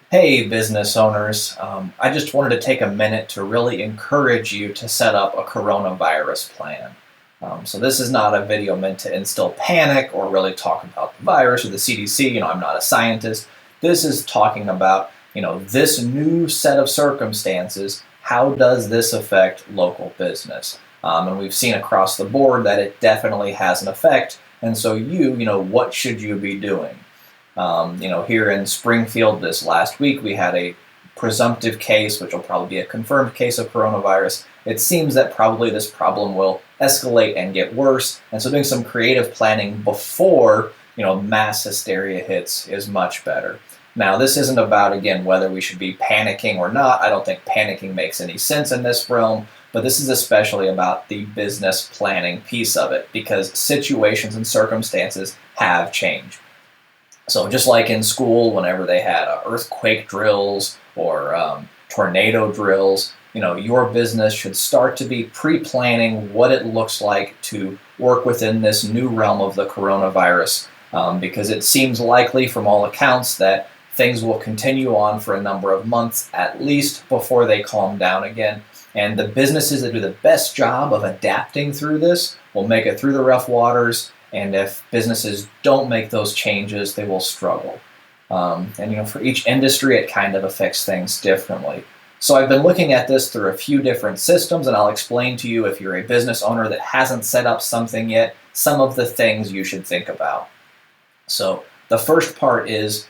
Hey, business owners. I just wanted to take a minute to really encourage you to set up a coronavirus plan. So this is not a video meant to instill panic or really talk about the virus or the CDC. I'm not a scientist. This is talking about, this new set of circumstances. How does this affect local business? And we've seen across the board that it definitely has an effect. And so what should you be doing? Here in Springfield this last week, we had a presumptive case, which will probably be a confirmed case of coronavirus. It seems that probably this problem will escalate and get worse. And so doing some creative planning before, mass hysteria hits is much better. Now, this isn't about, again, whether we should be panicking or not. I don't think panicking makes any sense in this realm, but this is especially about the business planning piece of it because situations and circumstances have changed. So just like in school, whenever they had earthquake drills or tornado drills, your business should start to be pre-planning what it looks like to work within this new realm of the coronavirus because it seems likely from all accounts that things will continue on for a number of months at least before they calm down again. And the businesses that do the best job of adapting through this will make it through the rough waters. And if businesses don't make those changes, they will struggle. And for each industry, it kind of affects things differently. So I've been looking at this through a few different systems, and I'll explain to you, if you're a business owner that hasn't set up something yet, some of the things you should think about. So the first part is,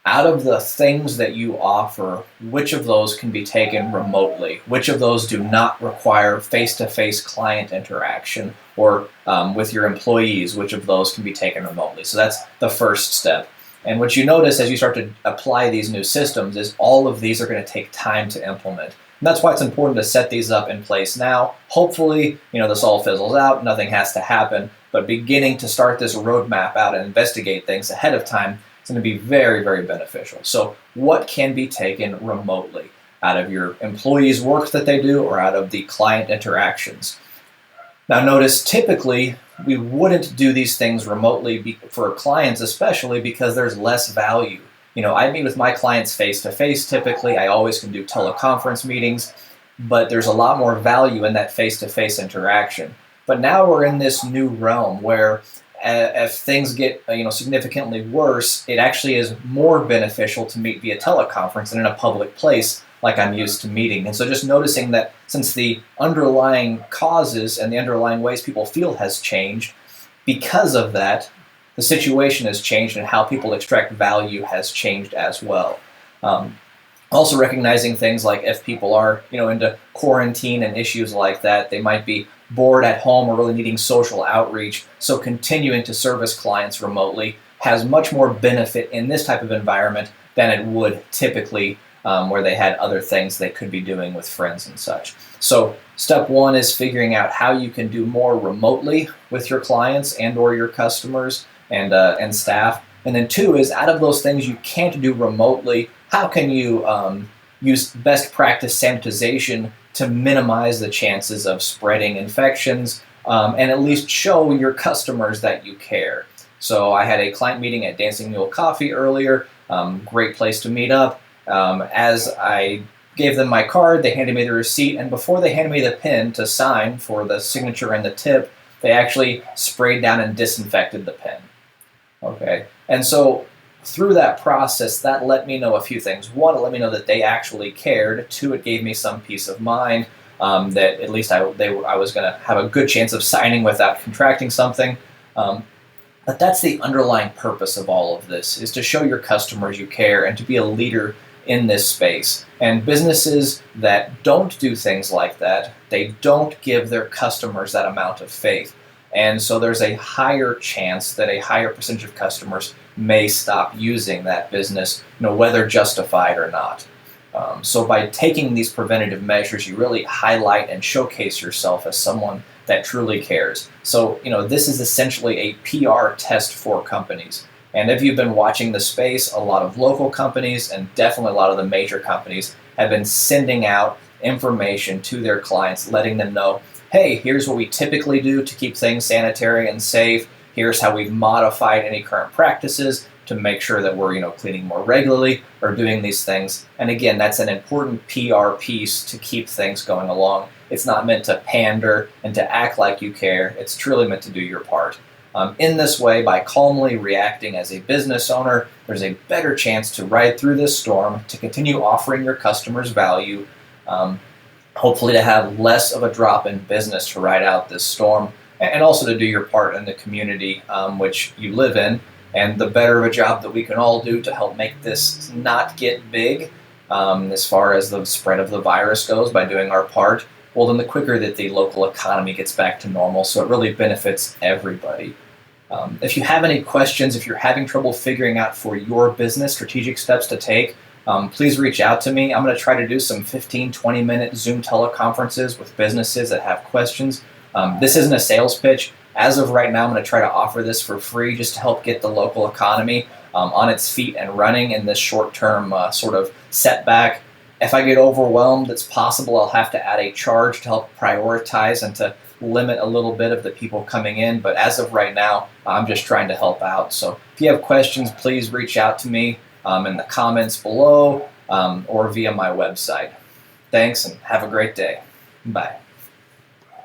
out of the things that you offer, which of those can be taken remotely? Which of those do not require face-to-face client interaction? Or with your employees, which of those can be taken remotely? So that's the first step. And what you notice as you start to apply these new systems is all of these are going to take time to implement. And that's why it's important to set these up in place now. Hopefully, this all fizzles out, nothing has to happen, but beginning to start this roadmap out and investigate things ahead of time is going to be very, very beneficial. So what can be taken remotely out of your employees' work that they do or out of the client interactions? Now notice, typically, we wouldn't do these things remotely for clients, especially because there's less value. I meet with my clients face-to-face typically. I always can do teleconference meetings, but there's a lot more value in that face-to-face interaction. But now we're in this new realm where if things get significantly worse, it actually is more beneficial to meet via teleconference than in a public place like I'm used to meeting. And so just noticing that since the underlying causes and the underlying ways people feel has changed, because of that, the situation has changed and how people extract value has changed as well. Also recognizing things like if people are into quarantine and issues like that, they might be bored at home or really needing social outreach. So continuing to service clients remotely has much more benefit in this type of environment than it would typically where they had other things they could be doing with friends and such. So step one is figuring out how you can do more remotely with your clients and or your customers and staff. And then two is, out of those things you can't do remotely, how can you use best practice sanitization to minimize the chances of spreading infections and at least show your customers that you care. So I had a client meeting at Dancing Mule Coffee earlier, great place to meet up. As I gave them my card, they handed me the receipt, and before they handed me the pen to sign for the signature and the tip, they actually sprayed down and disinfected the pen. Okay, and so through that process, that let me know a few things. One, it let me know that they actually cared. Two, it gave me some peace of mind that at least I was going to have a good chance of signing without contracting something. But that's the underlying purpose of all of this, is to show your customers you care and to be a leader in this space. And businesses that don't do things like that, they don't give their customers that amount of faith. And so there's a higher chance that a higher percentage of customers may stop using that business, whether justified or not. So by taking these preventative measures, you really highlight and showcase yourself as someone that truly cares. So, this is essentially a PR test for companies. And if you've been watching the space, a lot of local companies and definitely a lot of the major companies have been sending out information to their clients, letting them know, hey, here's what we typically do to keep things sanitary and safe. Here's how we've modified any current practices to make sure that we're, cleaning more regularly or doing these things. And again, that's an important PR piece to keep things going along. It's not meant to pander and to act like you care. It's truly meant to do your part. In this way, by calmly reacting as a business owner, there's a better chance to ride through this storm, to continue offering your customers value, hopefully to have less of a drop in business to ride out this storm, and also to do your part in the community which you live in. And the better of a job that we can all do to help make this not get big as far as the spread of the virus goes by doing our part, well, then the quicker that the local economy gets back to normal. So it really benefits everybody. If you have any questions, if you're having trouble figuring out for your business strategic steps to take, please reach out to me. I'm going to try to do some 15, 20-minute Zoom teleconferences with businesses that have questions. This isn't a sales pitch. As of right now, I'm going to try to offer this for free just to help get the local economy on its feet and running in this short-term sort of setback. If I get overwhelmed, it's possible I'll have to add a charge to help prioritize and to limit a little bit of the people coming in. But as of right now, I'm just trying to help out. So if you have questions, please reach out to me in the comments below or via my website. Thanks and have a great day. Bye.